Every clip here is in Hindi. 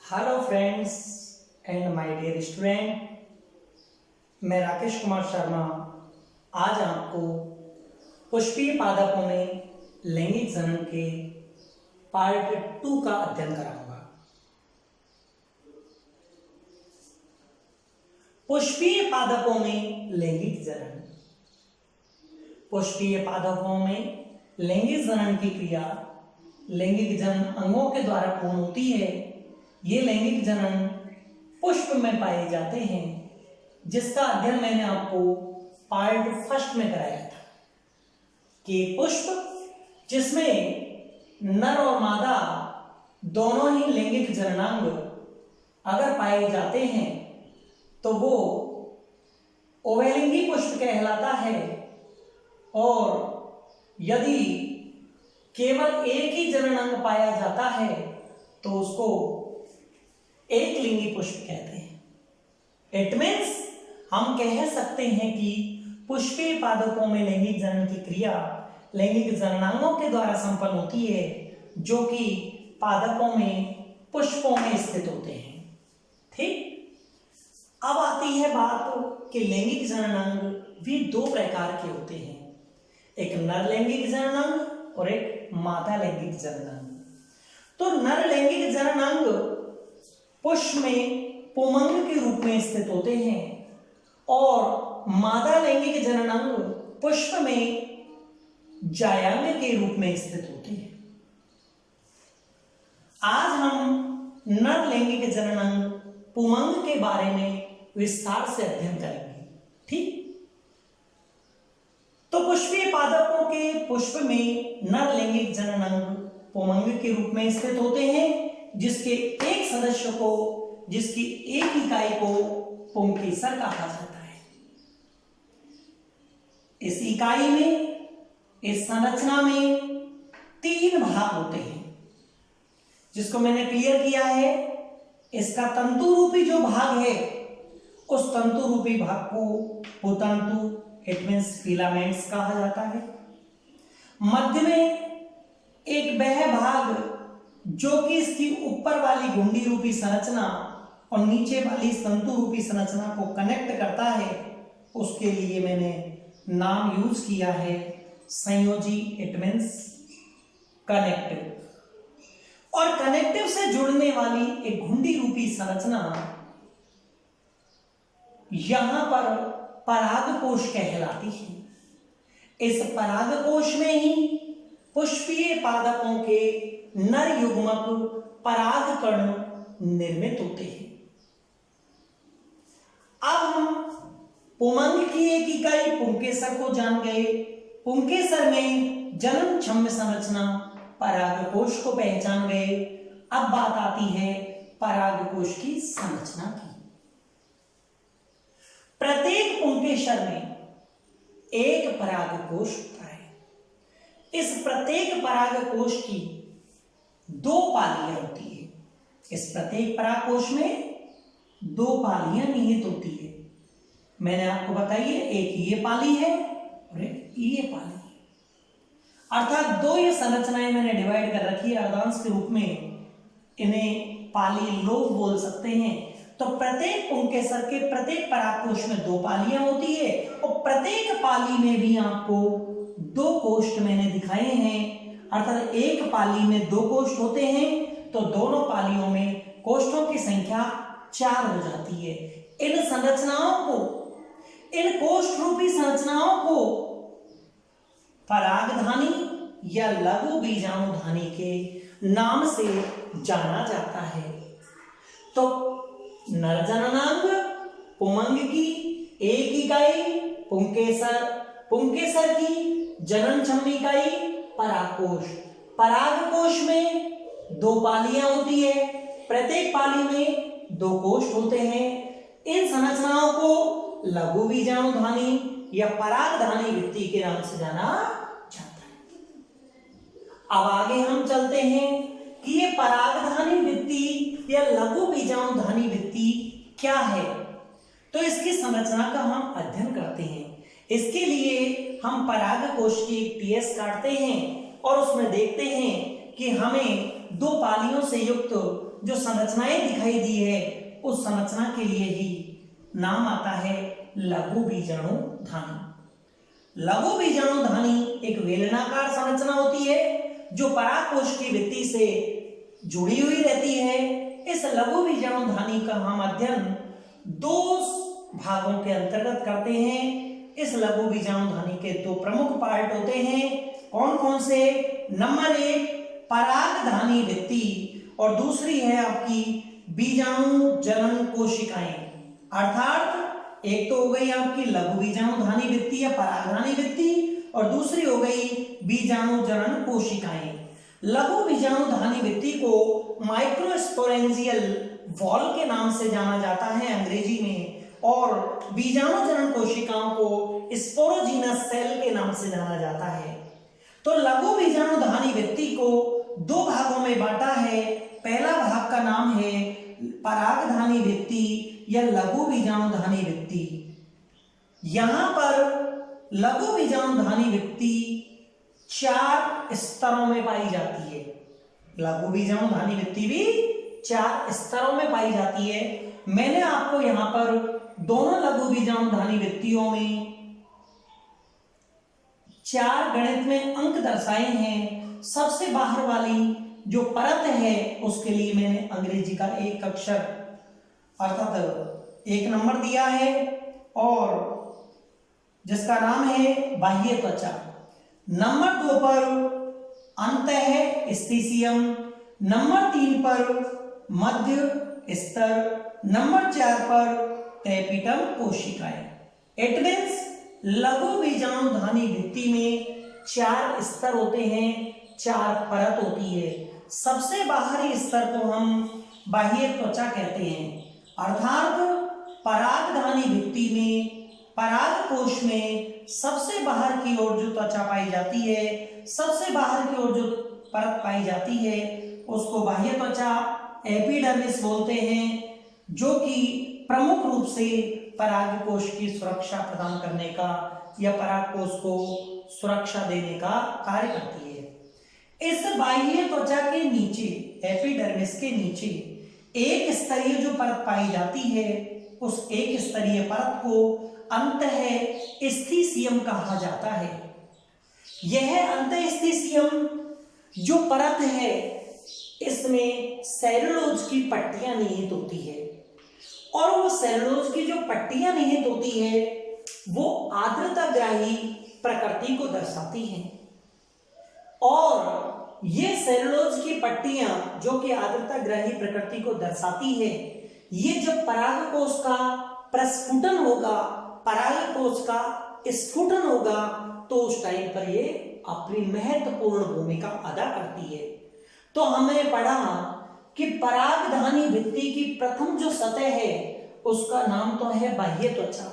Hello friends and my dear student, मैं राकेश कुमार शर्मा आज आपको पुष्पीय पादपों में लैंगिक जनन के पार्ट 2 का अध्ययन कराऊंगा। पुष्पीय पादपों में लैंगिक जनन। पुष्पीय पादपों में लैंगिक जनन की क्रिया लैंगिक जनन अंगों के द्वारा पूर्ण होती है। ये लैंगिक जनन पुष्प में पाए जाते हैं, जिसका अध्ययन मैंने आपको पार्ट 1 में कराया था कि पुष्प जिसमें नर और मादा दोनों ही लैंगिक जननांग अगर पाए जाते हैं तो वो उभयलिंगी पुष्प कहलाता है, और यदि केवल एक ही जननांग पाया जाता है तो उसको एक लिंगी पुष्प कहते हैं। इट मीन्स हम कह सकते हैं कि पुष्पीय पादपों में लैंगिक जनन की क्रिया लैंगिक जननांगों के द्वारा संपन्न होती है, जो कि पादपों में पुष्पों में स्थित होते हैं। ठीक, अब आती है बात कि लैंगिक जननांग भी दो प्रकार के होते हैं, एक नर लैंगिक जननांग और एक मादा लैंगिक जननांग। तो नर लैंगिक जननांग पुष्प में पुमंग के रूप में स्थित होते हैं और मादा लैंगिक जननांग पुष्प में जायांग के रूप में स्थित होते हैं। आज हम नर लैंगिक जननांग पुमंग के बारे में विस्तार से अध्ययन करेंगे। ठीक, तो पुष्पीय पादपों के पुष्प में नर लैंगिक जननांग पुमंग के रूप में स्थित होते हैं, जिसके एक सदस्य को, जिसकी एक इकाई को पुंकेसर कहा जाता है। इस इकाई में, इस संरचना में 3 भाग होते हैं, जिसको मैंने क्लियर किया है। इसका तंतु रूपी जो भाग है, उस तंतु रूपी भाग को भूतंतु, इट मीन्स फिलामेंट्स कहा जाता है। मध्य में एक वह भाग जो कि इसकी ऊपर वाली घुंडी रूपी संरचना और नीचे वाली तंतु रूपी संरचना को कनेक्ट करता है, उसके लिए मैंने नाम यूज किया है संयोजी, इट मीन्स कनेक्टिव। और कनेक्टिव से जुड़ने वाली एक घुंडी रूपी संरचना यहां पर परागकोश कहलाती है। इस परागकोश में ही पुष्पीय पादपों के नर युग्मक परागकण निर्मित होते हैं। अब हम पुमंग की एक इकाई पुंकेसर को जान गए। पुंकेसर में जनन क्षम्य संरचना परागकोश को पहचान गए। अब बात आती है परागकोश की संरचना की। प्रत्येक पुंकेसर में एक परागकोश होता है। इस प्रत्येक परागकोश की 2 पालियां होती है। इस प्रत्येक परागकोश में 2 पालियां निहित होती है। मैंने आपको बताई है, एक ये पाली है और एक ये पाली है, अर्थात 2 ये संरचनाएं मैंने डिवाइड कर रखी है अर्धांश के रूप में। इन्हें पाली लोब बोल सकते हैं। तो प्रत्येक पुंकेसर के प्रत्येक परागकोश में 2 पालियां होती है, और प्रत्येक पाली में भी आपको 2 कोष्ठ मैंने दिखाए हैं। अर्थात एक पाली में 2 कोष्ठ होते हैं, तो दोनों पालियों में कोष्ठों की संख्या 4 हो जाती है। इन संरचनाओं को, इन कोष्ठ रूपी संरचनाओं को परागधानी या लघु बीजाणुधानी के नाम से जाना जाता है। तो नर जननांग पुमंग की एक इकाई पुंकेसर, पुंकेसर की जनन क्षम्य इकाई परागकोश। परागकोश में 2 पालियां होती है, प्रत्येक पाली में 2 कोष्ठ होते हैं। इन संरचनाओं को लघु बीजाणुधानी या परागधानी भित्ति के नाम से जाना जाता है। अब आगे हम चलते हैं कि ये परागधानी भित्ति या लघु बीजाणुधानी भित्ति क्या है। तो इसकी संरचना का हम अध्ययन करते हैं। इसके लिए हम परागकोश की एक टीएस काटते हैं और उसमें देखते हैं कि हमें 2 पालियों से युक्त जो संरचनाएं दिखाई दी है उस संरचना के लिए ही नाम आता है लघु बीजाणु धानी। लघु बीजाणु धानी एक वेलनाकार संरचना होती है जो परागकोश की भित्ति से जुड़ी हुई रहती है। इस लघु बीजाणु धानी का हम अध्ययन दो भागों के अंतर्गत करते हैं। इस लघु बीजाणु धानी के दो प्रमुख पार्ट होते हैं। कौन कौन से? नंबर 1 परागधानी भित्ति और दूसरी है आपकी बीजाणु जनन कोशिकाएं। अर्थात एक तो हो गई आपकी लघु बीजाणु धानी भित्ति या परागधानी भित्ति और दूसरी हो गई बीजाणु जनन कोशिकाएं। लघु बीजाणु धानी भित्ति को माइक्रोस्पोरेंजियल वॉल के नाम से जाना जाता है अंग्रेजी में, और बीजाणु जनन कोशिकाओं को स्पोरोजीनस सेल के नाम से जाना जाता है। तो लघु बीजाणु धानी भित्ति को दो भागों में बांटा है। पहला भाग का नाम है परागधानी भित्ति या लघु बीजाणु धानी भित्ति। यहां पर लघु बीजाणु धानी भित्ति 4 स्तरों में पाई जाती है। लघु बीजाणु धानी भित्ति भी 4 स्तरों में पाई जाती है। मैंने आपको यहां पर दोनों लघु बीजाणु धानी भित्तियों में 4 गणित में अंक दर्शाए हैं। सबसे बाहर वाली जो परत है उसके लिए मैंने अंग्रेजी का एक अक्षर अर्थात 1 नंबर दिया है और जिसका नाम है बाह्य त्वचा। नंबर 2 पर अंतः स्थिसियम, नंबर 3 पर मध्य स्तर, नंबर 4 पर टैपिटम कोशिकाएं। इट मीन्स लघु बीजाणु धानी भित्ति में 4 स्तर होते हैं, 4 परत होती है। सबसे बाहरी स्तर को हम बाह्य त्वचा कहते हैं। अर्थात परागधानी भित्ति में परागकोश में सबसे बाहर की ओर जो त्वचा पाई जाती है, सबसे बाहर की ओर जो परत पाई जाती है उसको बाह्य त्वचा एपिडर्मिस बोलते हैं, जो कि प्रमुख रूप से परागकोश की सुरक्षा प्रदान करने का या परागकोश को सुरक्षा देने का कार्य करती है। इस बाह्य त्वचा के नीचे एपिडर्मिस के नीचे एक स्तरीय जो परत पाई जाती है उस एक स्तरीय परत को अंतःस्थिसियम कहा जाता है। यह अंतःस्थिसियम जो परत है इसमें सेलुलोज की पट्टियां निहित होती है और वो सेलुलोज की जो पट्टियां निहित होती है वो आर्द्रताग्राही प्रकृति को दर्शाती हैं। और ये सेलुलोज की पट्टियां जो कि आर्द्रताग्राही प्रकृति को दर्शाती है, ये जब परागकोश का प्रस्फुटन होगा, परागकोश का स्फुटन होगा, तो उस टाइम पर ये अपनी महत्वपूर्ण भूमिका अदा करती है। तो हमने पढ़ा कि परागधानी भित्ति की प्रथम जो सतह है उसका नाम तो है बाह्य त्वचा,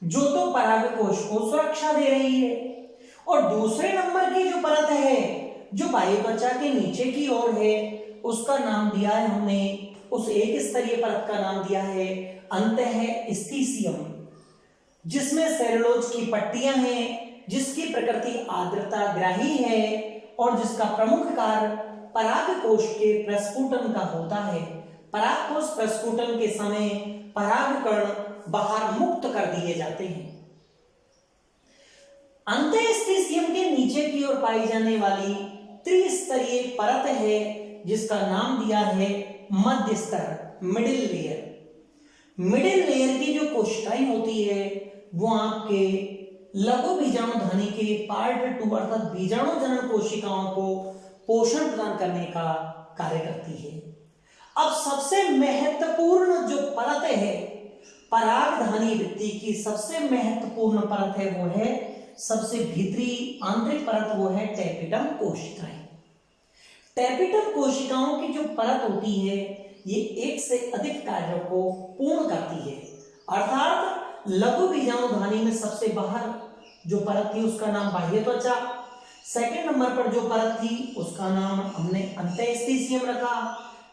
जो तो परागकोश को सुरक्षा दे रही है, और दूसरे नंबर की जो परत है जो बाह्य त्वचा के नीचे की ओर है उसका नाम दिया है हमने, उस एक स्तरीय परत का नाम दिया है अंतःस्थिसियम, जिसमें सेलुलोज की पट्टियां हैं, जिसकी प्रकृति आर्द्रताग्राही है और जिसका प्रमुख कार्य परागकोश के प्रस्फुटन का होता है। परागकोश प्रस्फुटन के समय परागकण बाहर मुक्त कर दिए जाते हैं। अंतःस्थिसियम के नीचे की ओर पाई जाने वाली त्रिस्तरीय परत है जिसका नाम दिया है मध्य स्तर, मिडिल लेयर। मिडिल लेयर की जो कोशिकाएं होती है वो आपके लघु बीजाणु धानी के पार्ट 2 अर्थात बीजाणु जनन कोशिकाओं को पोषण प्रदान करने का कार्य करती है। अब सबसे महत्वपूर्ण जो परत है परागधानी भित्ति की, सबसे महत्वपूर्ण परत है वो है सबसे भीतरी आंतरिक परत, वो है टैपिटम कोशिकाएं। टैपिटम कोशिकाओं की जो परत होती है ये एक से अधिक कार्यों को पूर्ण करती है। अर्थात लघु बीजाणु धानी में सबसे बाहर जो परत थी उसका नाम बाह्य त्वचा, सेकंड नंबर पर जो परत थी उसका नाम हमने अंतःस्थिसियम रखा,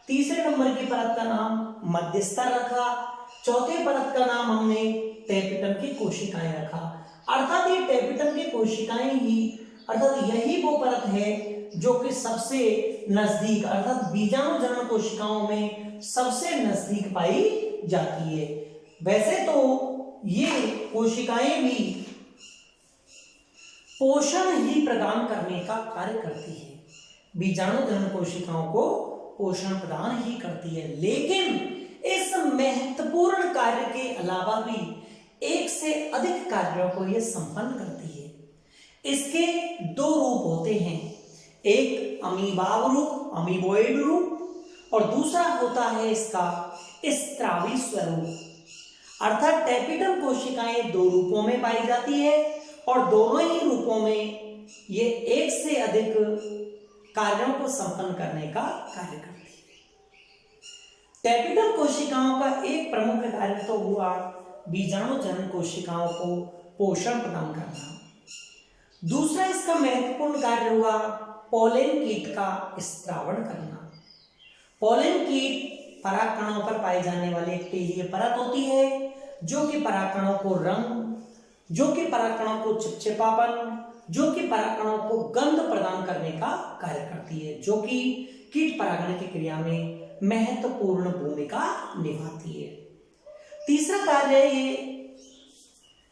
तीसरे नंबर की परत का नाम मध्यस्तर रखा, चौथे परत का नाम हमने टैपिटम की कोशिकाएं रखा। अर्थात ये टैपिटम की कोशिकाएं ही अर्थात यही वो परत है जो कि सबसे नजदीक अर्थात बीजाणु जनन कोशिकाओं में सबसे नजदीक पाई जाती है। वैसे तो ये कोशिकाएं भी पोषण ही प्रदान करने का कार्य करती है, बीजाणु जनन कोशिकाओं को पोषण प्रदान ही करती है, लेकिन इस महत्वपूर्ण कार्य के अलावा भी एक से अधिक कार्यों को यह संपन्न करती है। इसके दो रूप होते हैं, एक अमीबाव रूप, अमीबोइड रूप, और दूसरा होता है इसका स्त्रावी स्वरूप। अर्थात टैपिटम कोशिकाएं दो रूपों में पाई जाती है और दोनों ही रूपों में ये एक से अधिक कार्यों को संपन्न करने का कार्य करती है। टैपिटम कोशिकाओं का एक प्रमुख कार्य तो हुआ बीजाणु जनन कोशिकाओं को पोषण प्रदान करना। दूसरा इसका महत्वपूर्ण कार्य हुआ पोलन कीट का स्त्रावण करना। पोलन कीट परागकणों पर पाई जाने वाली एक तेलीय परत होती है जो कि परागकणों को रंग, जो कि परागकणों को चिपचिपापन, जो कि परागकणों को गंध प्रदान करने का कार्य करती है, जो कि कीट परागण की क्रिया में महत्वपूर्ण भूमिका निभाती है। तीसरा कार्य ये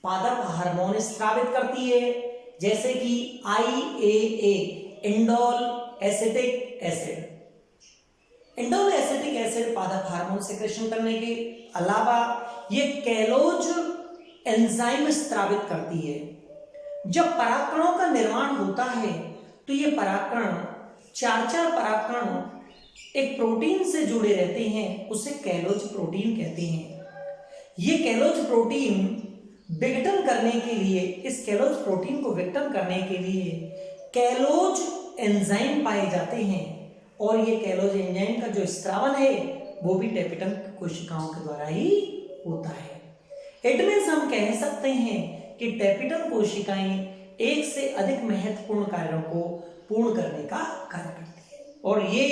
पादप हार्मोन स्रावित करती है, जैसे कि IAA indole acetic acid. Indole acetic acid पादप हार्मोन सेक्रेशन करने के अलावा ये कैलोज एंजाइम स्रावित करती है। जब परागकणों का निर्माण होता है तो ये परागकण चार परागकण एक प्रोटीन से जुड़े रहते हैं, उसे कैलोज प्रोटीन कहते हैं। ये कैलोज प्रोटीन विघटन करने के लिए, इस कैलोज प्रोटीन को विघटन करने के लिए कैलोज एंजाइम पाए जाते हैं, और ये कैलोज एंजाइम का जो स्त्रावन है वो भी टैपिटम कोशिकाओं के द्वारा ही होता है। इट मीन्स हम कह सकते हैं कि टैपिटम कोशिकाएं एक से अधिक महत्वपूर्ण कार्यों को पूर्ण करने का कार्य करती है, और ये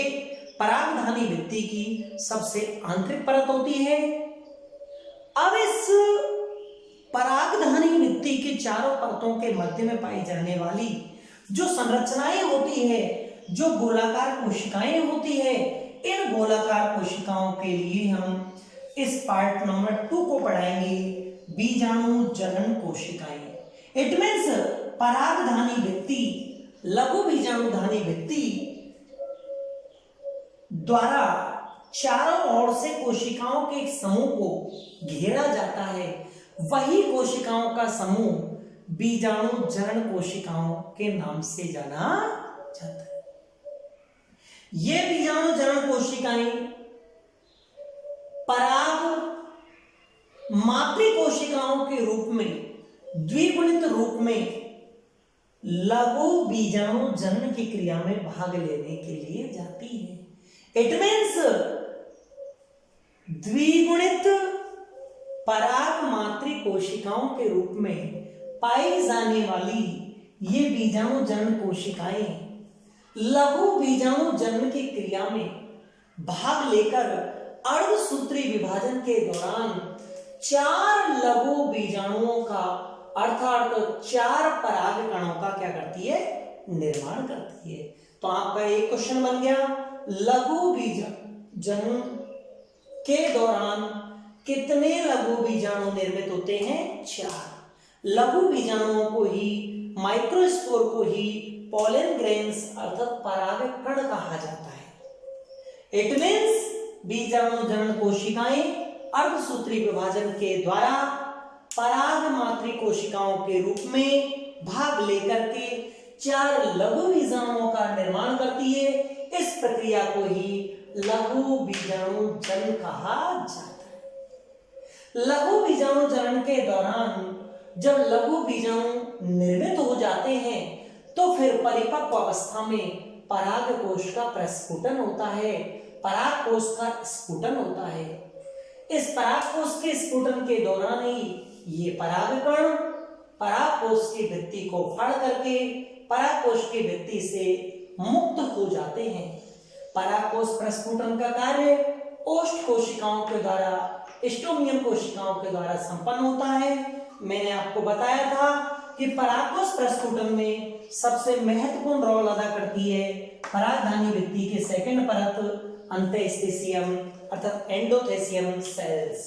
परागधानी भित्ति की सबसे आंतरिक परत होती है। अब इस परागधानी भित्ति के चारों परतों के मध्य में पाई जाने वाली जो संरचनाएं होती है, जो गोलाकार कोशिकाएं होती है, इन गोलाकार कोशिकाओं के लिए हम इस पार्ट नंबर 2 को पढ़ाएंगे, बीजाणु जनन कोशिकाएं। इट मीन्स परागधानी भित्ति, लघु बीजाणुधानी भित्ति द्वारा चारों ओर से कोशिकाओं के एक समूह को घेरा जाता है, वही कोशिकाओं का समूह बीजाणु जनन कोशिकाओं के नाम से जाना जाता है। ये बीजाणु जनन कोशिकाएं पराग मातृ कोशिकाओं के रूप में, द्विगुणित रूप में लघु बीजाणु जनन की क्रिया में भाग लेने के लिए जाती है। इट मीन्स द्विगुणित पराग मातृ कोशिकाओं के रूप में पाई जाने वाली ये बीजाणु जनन कोशिकाएं लघु बीजाणु जनन की क्रिया में भाग लेकर अर्धसूत्री विभाजन के दौरान 4 लघु बीजाणुओं का अर्थात 4 परागकणों का क्या करती है, निर्माण करती है। तो आपका एक क्वेश्चन बन गया, लघु बीजाणु के दौरान कितने लघु बीजाणु निर्मित होते हैं, 4। लघु बीजाणुओं को ही, माइक्रोस्पोर को ही पोलन ग्रेन्स अर्थात परागकण कहा जाता है। इट मीन्स बीजाणु जनन कोशिकाएं अर्धसूत्री विभाजन के द्वारा पराग मातृ कोशिकाओं के रूप में भाग लेकर के 4 लघु बीजाणुओं का निर्माण करती है। इस प्रक्रिया को ही लघु बीजाणु जनन कहा जाता है। लघु बीजाणु जनन के दौरान जब लघु बीजाणु निर्मित हो जाते हैं तो फिर परिपक्व अवस्था में पराग कोश का प्रस्फुटन होता है, पराग कोश का स्फुटन होता है। इस पराग कोश के स्फुटन के दौरान ही ये परागकण पराग कोश की भित्ति को फाड़ करके पराग कोश की भित्ति से मुक्त हो जाते हैं। पराग कोश प्रस्फुटन का कार्य ओष्ठ कोशिकाओं के द्वारा, स्टोमियम कोशिकाओं के द्वारा संपन्न होता है। मैंने आपको बताया था कि पराग कोश प्रस्फुटन में सबसे महत्वपूर्ण रोल अदा करती है परागधानी भित्ति के सेकंड परत अंतःस्थिसियम अर्थात एंडोथेसियम सेल्स।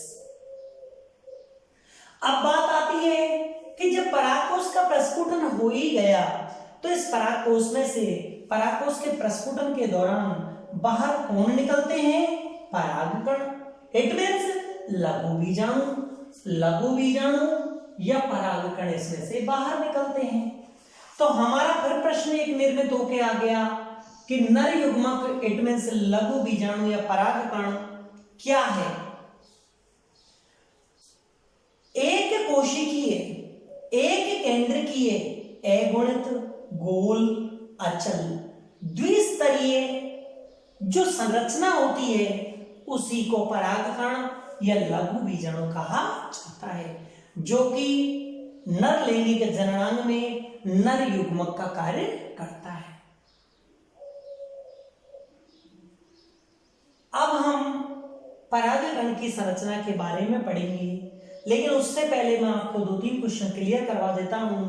अब बात आती है कि जब परागकोश का प्रस्फुटन हो ही गया तो इस परागकोश में से परागकोश के प्रस्फुटन के दौरान बाहर कौन निकलते हैं? परागकण। इट मींस लघु बीजाणु या परागकण इसमें से बाहर निकलते हैं। तो हमारा फिर प्रश्न एक निर्मित होके आ गया कि नर युग्मक इट मींस लघु बीजाणु या परागकण क्या है? एक कोशिकीय एक केंद्रकीय अगुणित गोल अचल द्विस्तरीय जो संरचना होती है उसी को परागकण या लघु बीजाणु कहा जाता है, जो कि नर लैंगिक जननांग में नर युग्मक का कार्य करता है। अब हम परागकण की संरचना के बारे में पढ़ेंगे, लेकिन उससे पहले मैं आपको 2-3 क्वेश्चन क्लियर करवा देता हूं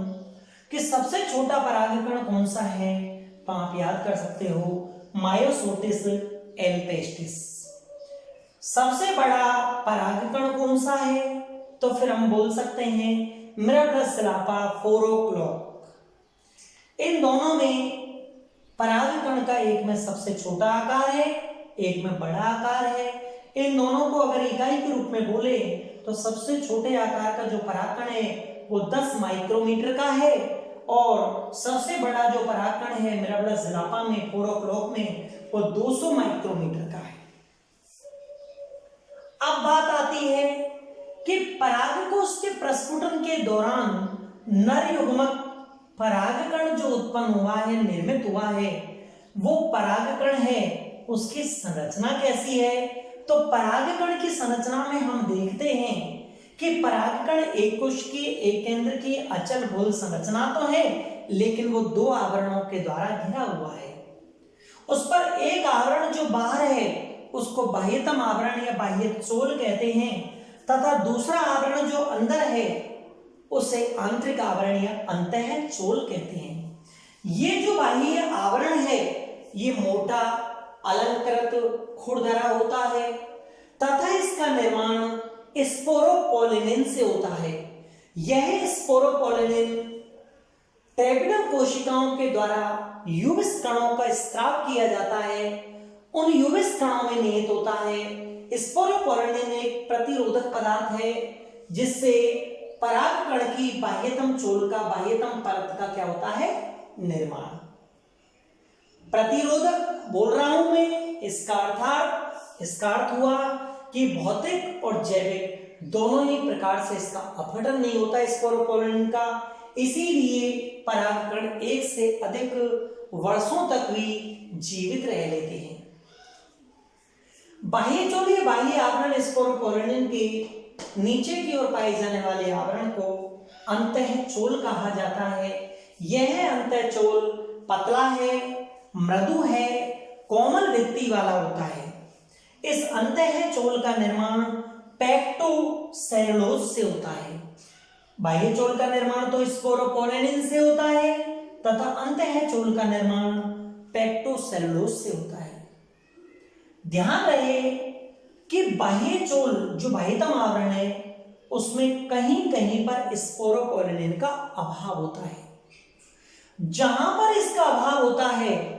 कि सबसे छोटा परागकण कौन सा है। तो आप याद कर सकते हो मायोसोटिस एल्पेस्टिस। सबसे बड़ा परागकण कौन सा है? तो फिर हम बोल सकते हैं मिराब्लासिलापा फोरोक्लोक। इन दोनों में परागकण का एक में सबसे छोटा आकार है, एक में बड़ा आकार है। इन दोनों को अगर इकाई के रूप में बोले तो सबसे छोटे आकार का जो परागकण है वो 10 माइक्रोमीटर का है और सबसे बड़ा जो परागकण है मिराब्लासिलापा में फोरोक्लोक में वो 200 माइक्रोमीटर का है। अब बात आती है कि परागकोश के प्रस्फुटन के दौरान नर युग्मक परागकण जो उत्पन्न हुआ है, निर्मित हुआ है, वो परागकण है, उसकी संरचना कैसी है? तो परागकण की संरचना में हम देखते हैं कि परागकण एक कोश की एक केंद्र की अचल गोल संरचना तो है, लेकिन वो 2 आवरणों के द्वारा घिरा हुआ है। उस पर एक आवरण जो बाहर है उसको बाह्यतम आवरण या बाह्य चोल कहते हैं, तथा दूसरा आवरण जो अंदर है उसे आंतरिक आवरण या अंतः चोल कहते हैं। ये जो बाह्य आवरण है ये मोटा अलंकृत खुरदरा होता है तथा इसका निर्माण स्पोरोपोलिनिन से होता है। यह स्पोरोपोलिनिन टेपिडल कोशिकाओं के द्वारा यूबिस कणों का स्त्राव किया जाता है। उन यूबिस कणों में निहित होता है। स्पोरोपोलिनिन एक प्रतिरोधक पदार्थ है जिससे परागकण की बाह्यतम चोल का बाह्यतम परत का क्या होता है? निर्माण। प्रतिरोधक बोल रहा हूं मैं, इसका अर्थ हुआ कि भौतिक और जैविक दोनों ही प्रकार से इसका अपघटन नहीं होता स्पोरोपोलिन का, इसीलिए परागकण एक से अधिक वर्षों तक भी जीवित रह लेते हैं। बाह्य चोल या बाह्य आवरण स्पोरोपोलिन के नीचे की ओर पाए जाने वाले आवरण को अंतःचोल कहा जाता है। यह अंतःचोल पतला है, मृदु है, कोमल भित्ति वाला होता है। इस अंतःचोल का निर्माण पेक्टोसेलुलोज से होता है। बाह्य चोल का निर्माण तो स्पोरोपोलिन से होता है तथा अंतःचोल का निर्माण पेक्टोसेलुलोज से होता है। ध्यान रहे कि बाह्य चोल जो बाह्यतम आवरण है उसमें कहीं कहीं पर स्पोरोपोलिन का अभाव होता है। जहां पर इसका अभाव होता है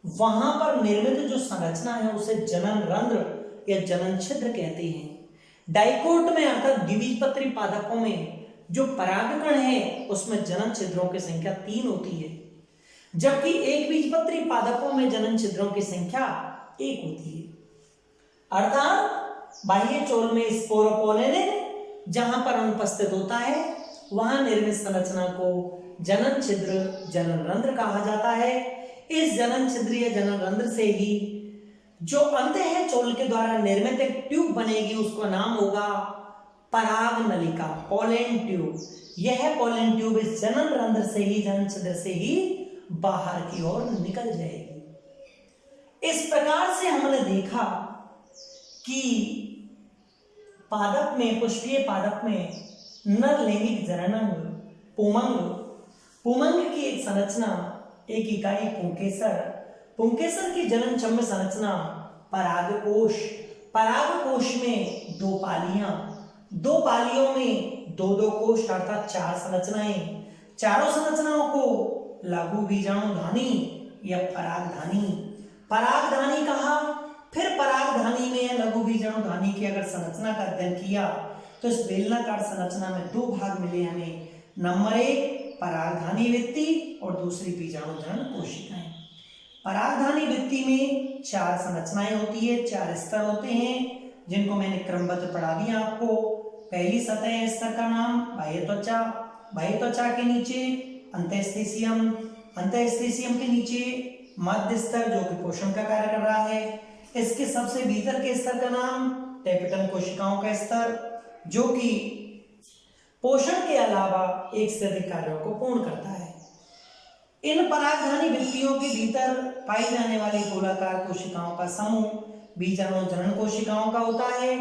वहां पर निर्मित जो संरचना है उसे जनन रंध्र या जनन छिद्र कहते हैं। डाइकोट में अर्थात द्विबीजपत्री पादपों में जो परागकण है उसमें जनन छिद्रों की संख्या 3 होती है, जबकि एक बीजपत्री पादपों में जनन छिद्रों की संख्या 1 होती है। अर्थात बाह्य चोल में स्पोरोपोलिन जहां पर अनुपस्थित होता है वहां निर्मित संरचना को जनन छिद्र जनन रंध्र कहा जाता है। इस जनन छिद्र या जनन रंध्र से ही जो अंतःचोल के द्वारा निर्मित एक ट्यूब बनेगी उसका नाम होगा पराग नलिका, पोलन ट्यूब। यह पोलन ट्यूब इस जनन रंध्र से ही जनन छिद्र से ही बाहर की ओर निकल जाएगी। इस प्रकार से हमने देखा कि पादप में, पुष्पीय पादप में नर लैंगिक जननांग पुमंग पुमंग की एक संरचना, एक इकाई पुंकेसर। पुंकेसर की जननक्षम्य संरचना परागकोश। परागकोश में 2 पालियां, 2 पालियों में 2-2 कोश अर्थात 4 संरचनाएं। चारों संरचनाओं को लघु बीजाणुधानी या परागधानी, परागधानी कहा। फिर परागधानी में लघु बीजाणुधानी की अगर संरचना का अध्ययन किया तो इस बेलनाकार संरचना में 2 भाग मिले हमें। नंबर 1 परागधानी भित्ति और दूसरी बीजाणुजनन कोशिकाएं। परागधानी भित्ति में 4 संरचनाएं होती है, 4 स्तर होते हैं जिनको मैंने क्रमबद्ध पढ़ा दिया आपको। पहली सतह स्तर का नाम बाह्य त्वचा, बाह्य त्वचा के नीचे अंतःस्थिसियम, अंतःस्थिसियम के नीचे मध्य स्तर जो कि पोषण का कार्य कर रहा है। इसके सबसे भीतर के स्तर का नाम टेपिटम कोशिकाओं का स्तर जो कि पोषण के अलावा एक से अधिक कार्यों को पूर्ण करता है। इन परागधानी भित्तियों के भीतर पाई जाने वाली गोलाकार कोशिकाओं का समूह बीजाणुजनन कोशिकाओं का होता है।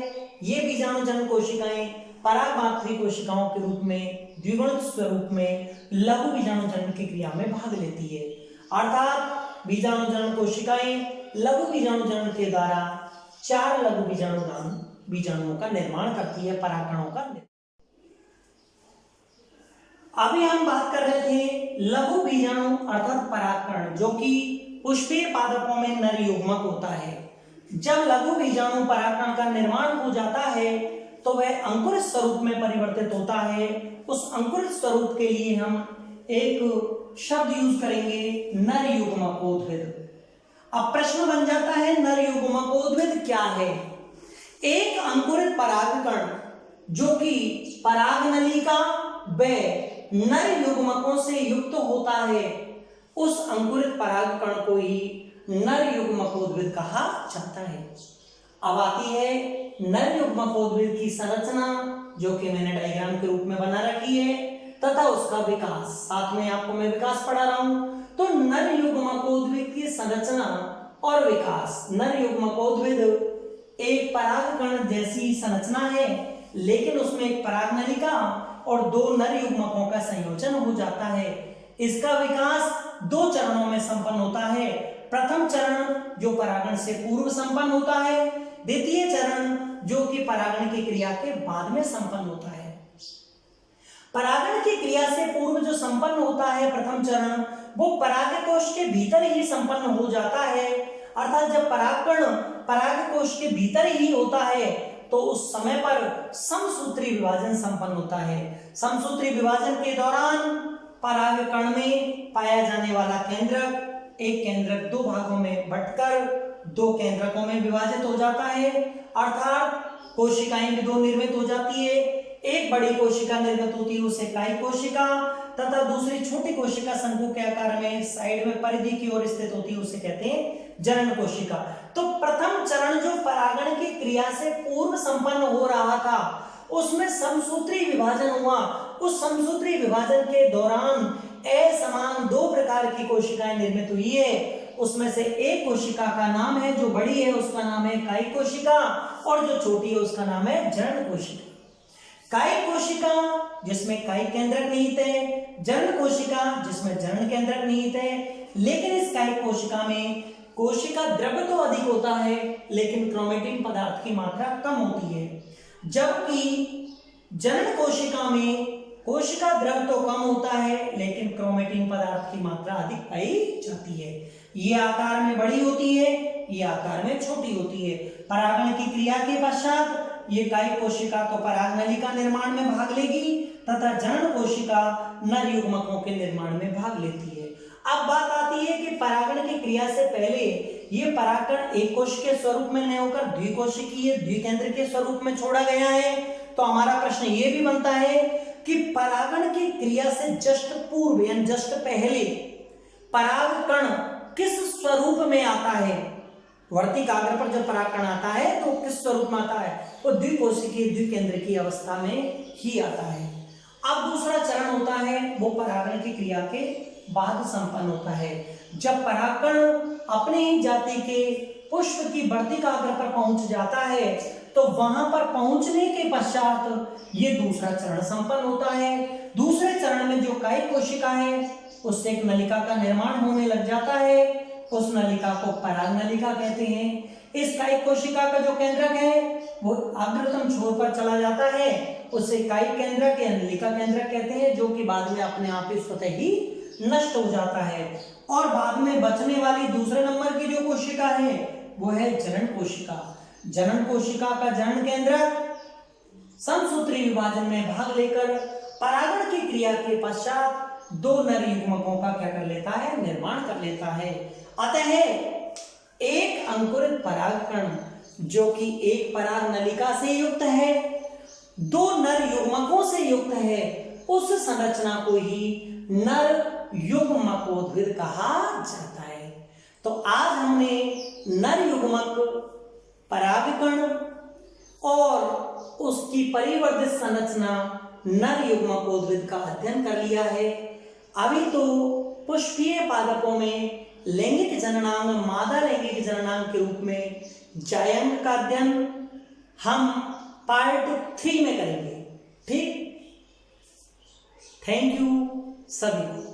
ये बीजाणुजनन कोशिकाएं परागमात्री कोशिकाओं के रूप में द्विगुणित स्वरूप में लघु बीजाणुजनन की क्रिया में भाग लेती है। अर्थात बीजाणुजनन कोशिकाएं लघु बीजाणुजनन के द्वारा 4 लघु बीजाणुओं का निर्माण करती है, परागकणों का। अभी हम बात कर रहे थे लघु बीजाणु अर्थात परागकण जो कि पुष्पीय पादपों में नर युग्मक होता है। जब लघु बीजाणु परागकण का निर्माण हो जाता है तो वह अंकुरित स्वरूप में परिवर्तित होता है। उस अंकुरित स्वरूप के लिए हम एक शब्द यूज करेंगे नर युग्मकोद्भिद। अब प्रश्न बन जाता है नर युग्मकोद्भिद क्या है? एक अंकुरित परागकण जो कि परागनलिका व नर युग्मकों से युक्त होता है, उस अंकुरित परागकण को ही नर युग्मकोद्भिद कहा जाता है। अब आती है नर युग्मकोद्भिद की संरचना जो कि मैंने डायग्राम के रूप में बना रखी है तथा उसका विकास। साथ में आपको मैं विकास पढ़ा रहा हूं। तो नर युग्मकोद्भिद की संरचना और विकास। नर युग्मकोद्भिद एक परागकण जैसी संरचना है लेकिन उसमें एक परागनलिका और 2 नर युग्मकों का संयोजन हो जाता है। इसका विकास 2 चरणों में संपन्न होता है। प्रथम चरण जो परागण से पूर्व संपन्न होता है, द्वितीय चरण जो कि परागण की क्रिया के बाद में संपन्न होता है। परागण की क्रिया से पूर्व जो संपन्न होता है प्रथम चरण, वो परागकोश के भीतर ही संपन्न हो जाता है। अर्थात जब परागकण परागकोश के भीतर ही होता है तो उस समय पर समसूत्री विभाजन संपन्न होता है। समसूत्री विभाजन के दौरान परागकण में पाया जाने वाला केंद्रक, एक केंद्रक 2 भागों में बंटकर 2 केंद्रकों में विभाजित हो जाता है। अर्थात कोशिकाएं भी 2 निर्मित हो जाती है। एक बड़ी कोशिका निर्मित होती है उसे कायिक कोशिका तथा दूसरी छोटी कोशिका शंकु के आकार में साइड में परिधि की ओर स्थित होती है उसे कहते हैं जनन कोशिका। तो प्रथम चरण जो परागण की क्रिया से पूर्व संपन्न हो रहा था उसमें समसूत्री विभाजन हुआ। उस समसूत्री विभाजन के दौरान असमान 2 प्रकार की कोशिकाएं निर्मित हुई है। उसमें से एक कोशिका का नाम है जो बड़ी है उसका नाम है कायिक कोशिका और जो छोटी है उसका नाम है जनन कोशिका। कायिक कोशिका जिसमें कायिक केंद्रक निहित है, जनन कोशिका जिसमें जनन केंद्रक निहित है। लेकिन इस कायिक कोशिका में कोशिका द्रव्य तो अधिक होता है लेकिन क्रोमेटिन पदार्थ की मात्रा कम होती है, जबकि जनन कोशिका में कोशिका द्रव्य तो कम होता है लेकिन क्रोमेटिन पदार्थ की मात्रा अधिक पाई जाती है। ये आकार में बड़ी होती है, ये आकार में छोटी होती है। परागण की क्रिया के पश्चात ये कायिक कोशिका तो परागनलिका निर्माण में भाग लेगी तथा जनन कोशिका नर युग्मकों के निर्माण में भाग लेती है। अब बात आती है कि परागण की क्रिया से पहले ये परागकण एक कोश के स्वरूप में नहीं होकर द्विकोशिकीय द्विकेंद्र के स्वरूप में छोड़ा गया है। तो हमारा प्रश्न ये भी बनता है कि परागण की क्रिया से जस्ट पूर्व यानी जस्ट पहले परागकण किस स्वरूप में आता है? वर्तिकाग्र पर जब परागकण आता है तो किस स्वरूप में आता है? वो द्विकोशिकीय द्विकेंद्र की अवस्था में ही आता है। अब दूसरा चरण होता है वो परागण की क्रिया के बाद संपन्न होता है। जब परागकण अपने ही जाति के पुष्प की वर्तिकाग्र पर पहुंच जाता है तो वहां पर पहुंचने के पश्चात ये दूसरा चरण संपन्न होता है। दूसरे चरण में जो कायिक कोशिका है उससे एक नलिका का निर्माण होने लग जाता है, उस नलिका को पराग नलिका कहते हैं। इस कायिक कोशिका का जो केंद्रक है वो अग्रतम छोर पर चला जाता है, उसे कायिक केंद्रक या नलिका केंद्रक कहते हैं, जो कि बाद में अपने आप ही स्वतः ही नष्ट हो जाता है। और बाद में बचने वाली दूसरे नंबर की जो कोशिका है वो है जनन कोशिका। जनन कोशिका का जनन केंद्रक समसूत्री विभाजन में भाग लेकर परागण की क्रिया के पश्चात दो नर युग्मकों का क्या कर लेता है, निर्माण कर लेता है। अतः एक अंकुरित परागकण जो कि एक पराग नलिका से युक्त है, दो नर युग्मकों से युक्त है, उस संरचना को ही नर युग्मकोद्भिद कहा जाता है। तो आज हमने नर युग्मक, परागकण और उसकी परिवर्तित संरचना नर युग्मकोद्भिद का अध्ययन कर लिया है। अभी तो पुष्पीय पादपों में लैंगिक जननांग, मादा लैंगिक जननांग के रूप में जायंग का अध्ययन हम पार्ट 3 में करेंगे। ठीक, थैंक यू सभी को।